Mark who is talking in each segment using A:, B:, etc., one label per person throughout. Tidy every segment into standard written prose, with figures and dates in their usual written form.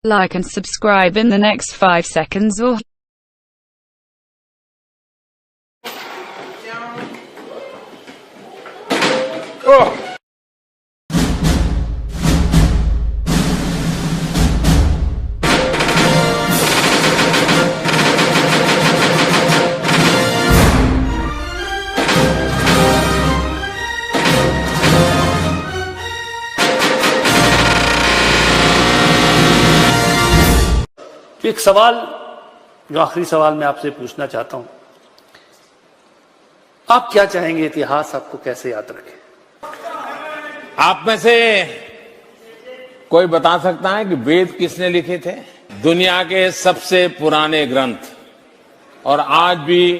A: Like and subscribe in the next 5 seconds or
B: एक सवाल जो आखिरी सवाल मैं आपसे पूछना चाहता हूं, आप क्या चाहेंगे इतिहास आपको कैसे याद रखे?
C: आप में से कोई बता सकता है कि वेद किसने लिखे थे? दुनिया के सबसे पुराने ग्रंथ, और आज भी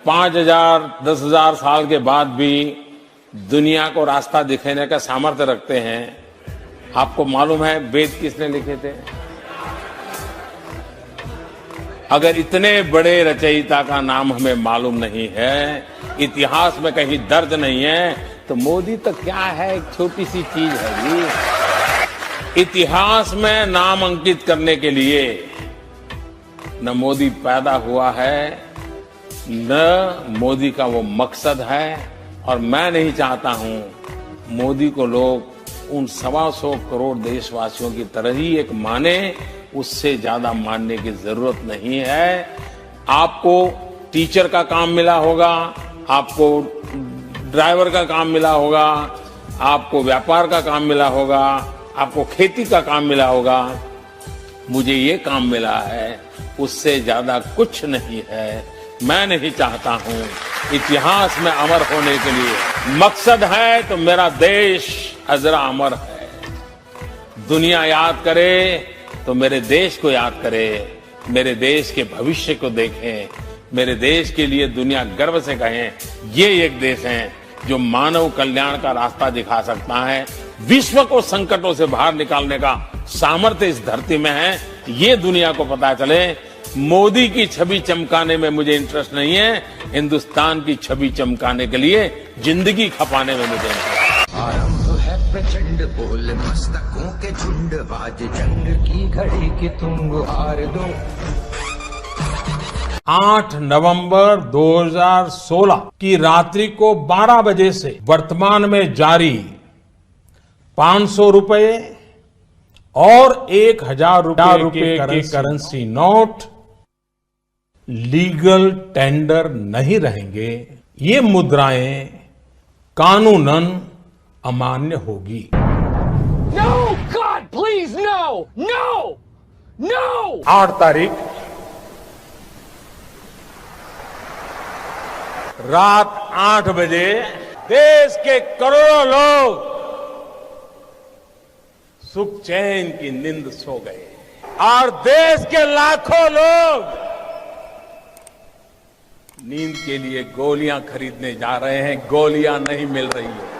C: 5000 10,000 साल के बाद भी दुनिया को रास्ता दिखाने का सामर्थ्य रखते हैं। आपको मालूम है वेद किसने लिखे थे? अगर इतने बड़े रचयिता का नाम हमें मालूम नहीं है, इतिहास में कहीं दर्ज नहीं है, तो मोदी तो क्या है, एक छोटी सी चीज है जी। इतिहास में नाम अंकित करने के लिए न मोदी पैदा हुआ है, न मोदी का वो मकसद है, और मैं नहीं चाहता हूं मोदी को लोग उन 125 करोड़ देशवासियों की तरह ही एक माने। उससे ज्यादा मानने की जरूरत नहीं है। आपको टीचर का काम मिला होगा, आपको ड्राइवर का काम मिला होगा, आपको व्यापार का काम मिला होगा, आपको खेती का काम मिला होगा, मुझे ये काम मिला है, उससे ज्यादा कुछ नहीं है। मैं नहीं चाहता हूं इतिहास में अमर होने के लिए मकसद है तो मेरा देश अजरा अमर है। दुनिया याद करे तो मेरे देश को याद करे, मेरे देश के भविष्य को देखें, मेरे देश के लिए दुनिया गर्व से कहें ये एक देश है जो मानव कल्याण का रास्ता दिखा सकता है। विश्व को संकटों से बाहर निकालने का सामर्थ्य इस धरती में है, ये दुनिया को पता चले। मोदी की छवि चमकाने में मुझे इंटरेस्ट नहीं है, हिंदुस्तान की छवि चमकाने के लिए जिंदगी खपाने में मुझे इंटरेस्ट।
D: आरंभ है प्रचंड बोल मस्तकों के झुंड, बाज जंग की घड़ी की तुम गुहार दो।
C: 8 नवंबर 2016 की रात्रि को 12 बजे से वर्तमान में जारी 500 रुपए और 1000 रुपए के करेंसी नोट लीगल टेंडर नहीं रहेंगे। ये मुद्राएं कानूनन अमान्य होगी।
E: No, God, please, no, no, no!
C: 8 तारीख रात 8 बजे देश के करोड़ों लोग सुख चैन की नींद सो गए, और देश के लाखों लोग नींद के लिए गोलियां खरीदने जा रहे हैं। गोलियां नहीं मिल रही है।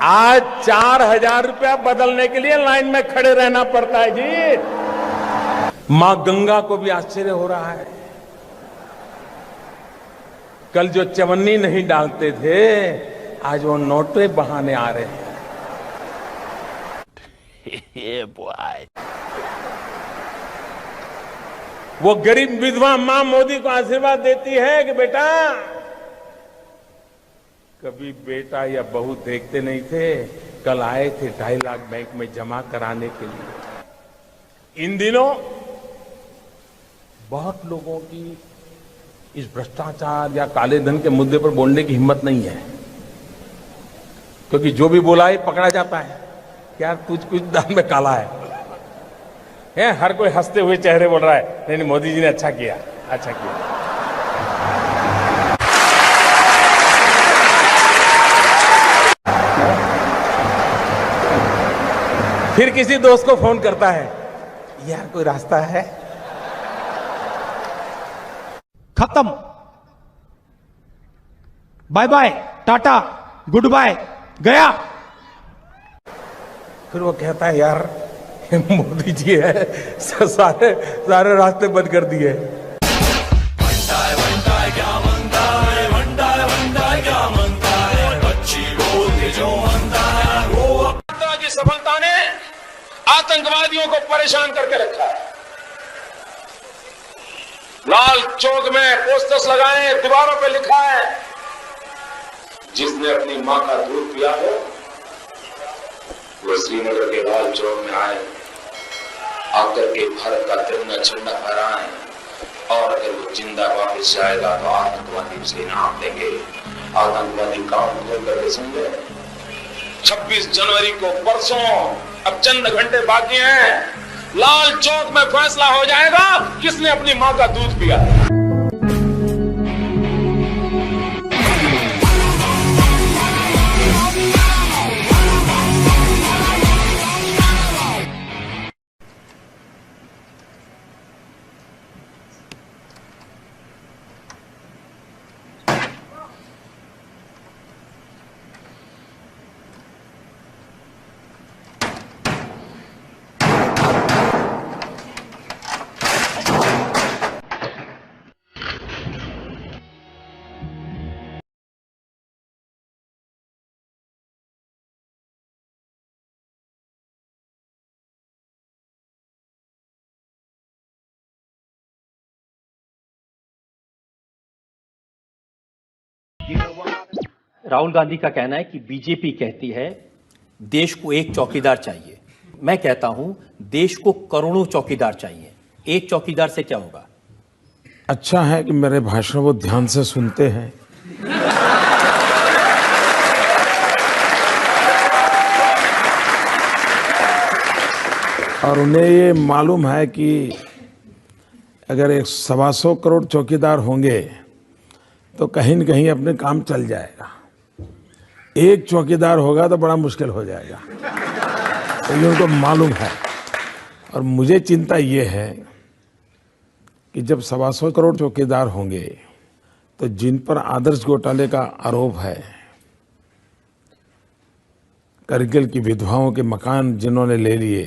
C: आज 4000 रुपया बदलने के लिए लाइन में खड़े रहना पड़ता है जी। मां गंगा को भी आश्चर्य हो रहा है। कल जो चवन्नी नहीं डालते थे, आज वो नोटे बहाने आ रहे हैं। वो गरीब विधवा मां मोदी को आशीर्वाद देती है कि बेटा, कभी बेटा या बहू देखते नहीं थे, कल आए थे 2.5 लाख बैंक में जमा कराने के लिए। इन दिनों बहुत लोगों की इस भ्रष्टाचार या काले धन के मुद्दे पर बोलने की हिम्मत नहीं है, क्योंकि जो भी बोला है पकड़ा जाता है। यार कुछ दान में काला है। हर कोई हंसते हुए चेहरे बोल रहा है, नहीं मोदी जी ने अच्छा किया, अच्छा किया। फिर किसी दोस्त को फोन करता है, यार कोई रास्ता है?
F: खत्म, bye bye, tata, goodbye, गया।
C: फिर वो कहता है, यार मोदी जी है, सारे रास्ते बंद कर दिए। की सफलता ने आतंकवादियों को परेशान करके रखा है। लाल चौक में पोस्टर्स लगाए, दीवारों पे लिखा है, जिसने अपनी मां का दूध पिया हो वो श्रीनगर के लाल चौक में आए, आकर के भारत का तिरंगा झंडा फहराएं, और अगर वो जिंदा वापस जाएगा तो आतंकवादी उसे इनाम देंगे। आतंकवादी काम खोल करके समझे। 26 जनवरी को परसों, अब चंद घंटे बाकी हैं, लाल चौक में फैसला हो जाएगा किसने अपनी मां का दूध पिया।
G: राहुल गांधी का कहना है कि बीजेपी कहती है देश को एक चौकीदार चाहिए। मैं कहता हूं देश को करोड़ों चौकीदार चाहिए। एक चौकीदार से क्या होगा?
C: अच्छा है कि मेरे भाषण वो ध्यान से सुनते हैं। और उन्हें ये मालूम है कि अगर 125 करोड़ चौकीदार होंगे तो कहीं न कहीं अपने काम चल जाएगा। एक चौकीदार होगा तो बड़ा मुश्किल हो जाएगा, तो ये उनको मालूम है। और मुझे चिंता ये है कि जब 125 करोड़ चौकीदार होंगे तो जिन पर आदर्श घोटाले का आरोप है, करगिल की विधवाओं के मकान जिन्होंने ले लिए,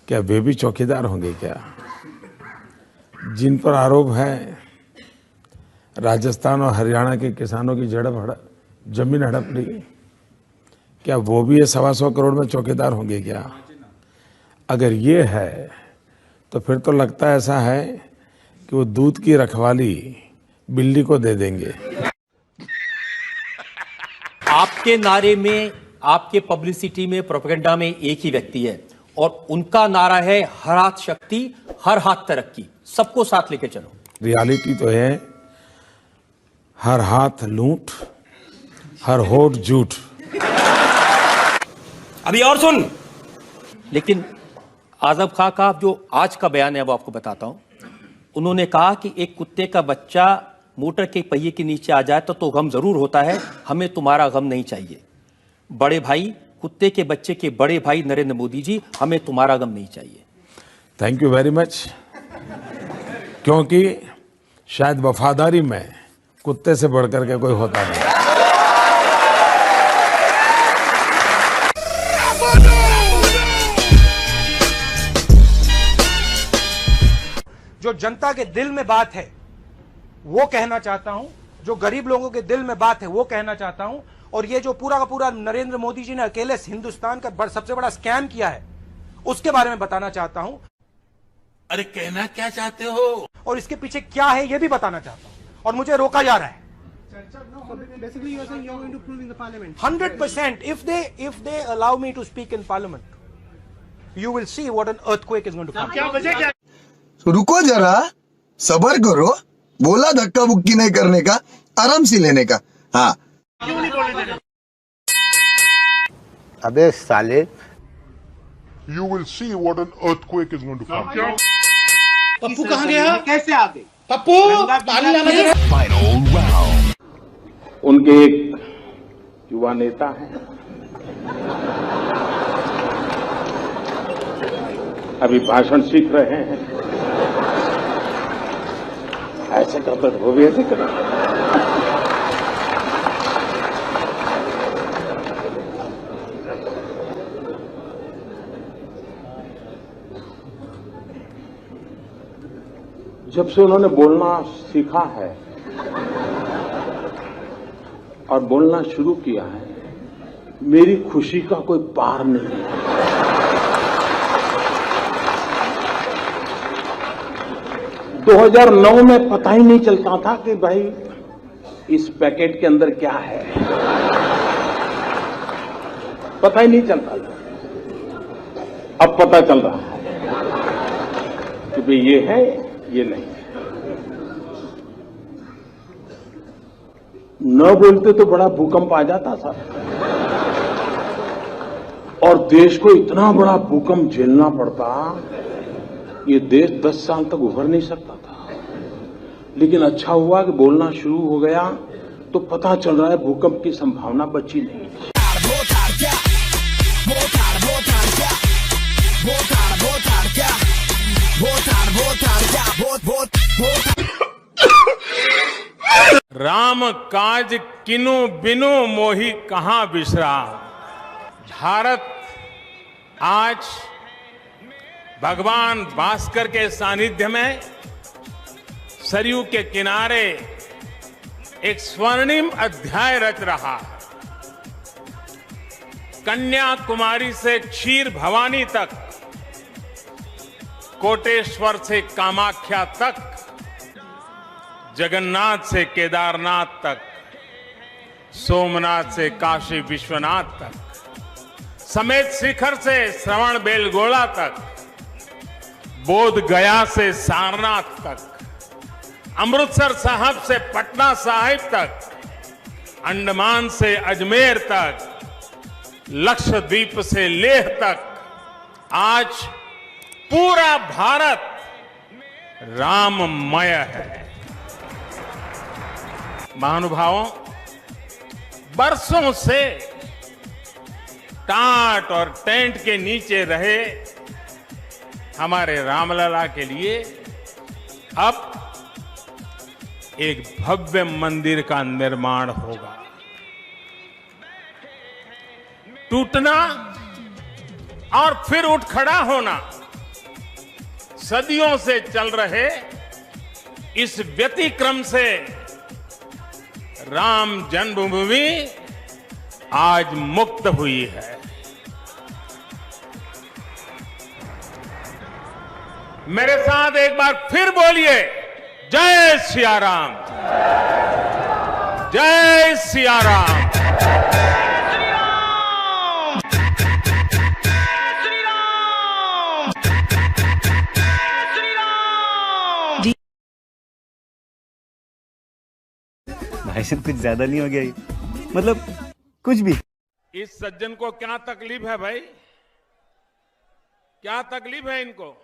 C: क्या वे भी चौकीदार होंगे क्या? जिन पर आरोप है राजस्थान और हरियाणा के किसानों की जमीन हड़प ली, क्या वो भी ये 125 करोड़ में चौकीदार होंगे क्या? अगर ये है तो फिर तो लगता है ऐसा है कि वो दूध की रखवाली बिल्ली को दे देंगे।
G: आपके नारे में, आपके पब्लिसिटी में, प्रोपेगेंडा में एक ही व्यक्ति है और उनका नारा है हर हाथ शक्ति, हर हाथ तरक्की, सबको साथ लेके चलो।
C: रियलिटी तो है हर हाथ लूट, हर होठ झूठ।
F: अभी और सुन।
G: लेकिन आजम खां का जो आज का बयान है वो आपको बताता हूं। उन्होंने कहा कि एक कुत्ते का बच्चा मोटर के पहिए के नीचे आ जाए तो गम जरूर होता है, हमें तुम्हारा गम नहीं चाहिए। बड़े भाई, कुत्ते के बच्चे के बड़े भाई नरेंद्र मोदी जी, हमें तुम्हारा गम नहीं चाहिए।
C: Thank you very much. क्योंकि शायद वफादारी में कुत्ते से बढ़कर के कोई होता नहीं।
F: जो जनता के दिल में बात है वो कहना चाहता हूं, जो गरीब लोगों के दिल में बात है वो कहना चाहता हूं। और ये जो पूरा का पूरा नरेंद्र मोदी जी ने अकेले हिंदुस्तान का सबसे बड़ा स्कैम किया है उसके बारे में बताना चाहता हूं।
C: अरे कहना क्या चाहते हो?
F: और इसके पीछे क्या है ये भी बताना चाहता हूं, और मुझे रोका जा रहा है। 100% if they allow me to speak in parliament, you will see what an earthquake is going to come.
H: तो रुको जरा, सबर करो। बोला धक्का बुक्की नहीं करने का, आराम से लेने का। हाँ
I: अबे साले,
J: You will see what an earthquake is going to come.
F: Pappu कहाँ गया? कैसे आ गए? पप्पू पानी लाना जरा।
C: उनके एक युवा नेता हैं, अभी भाषण सीख रहे हैं। ऐसे करते तो वो भी ऐसे करें। जब से उन्होंने बोलना सीखा है और बोलना शुरू किया है, मेरी खुशी का कोई पार नहीं है। 2009 में पता ही नहीं चलता था कि भाई इस पैकेट के अंदर क्या है, पता ही नहीं चलता था। अब पता चल रहा है कि भाई ये है, ये नहीं है। न बोलते तो बड़ा भूकंप आ जाता था और देश को इतना बड़ा भूकंप झेलना पड़ता, ये देश 10 साल तक उभर नहीं सकता था। लेकिन अच्छा हुआ कि बोलना शुरू हो गया तो पता चल रहा है भूकंप की संभावना बची नहीं। राम काज किनु बिनु मोहि कहां बिसरा। भारत आज भगवान भास्कर के सानिध्य में सरयू के किनारे एक स्वर्णिम अध्याय रच रहा है। कन्याकुमारी से क्षीर भवानी तक, कोटेश्वर से कामाख्या तक, जगन्नाथ से केदारनाथ तक, सोमनाथ से काशी विश्वनाथ तक, समेत शिखर से श्रवण बेलगोला तक, बोध गया से सारनाथ तक, अमृतसर साहब से पटना साहिब तक, अंडमान से अजमेर तक, लक्षद्वीप से लेह तक, आज पूरा भारत राममय है। महानुभावों, बरसों से टाट और टेंट के नीचे रहे हमारे रामलला के लिए अब एक भव्य मंदिर का निर्माण होगा। टूटना और फिर उठ खड़ा होना, सदियों से चल रहे इस व्यतिक्रम से राम जन्मभूमि आज मुक्त हुई है। मेरे साथ एक बार फिर बोलिए, जय सिया राम, जय सिया राम।
K: भाई साहब कुछ ज्यादा नहीं हो गया ये? मतलब कुछ भी।
C: इस सज्जन को क्या तकलीफ है भाई? क्या तकलीफ है इनको?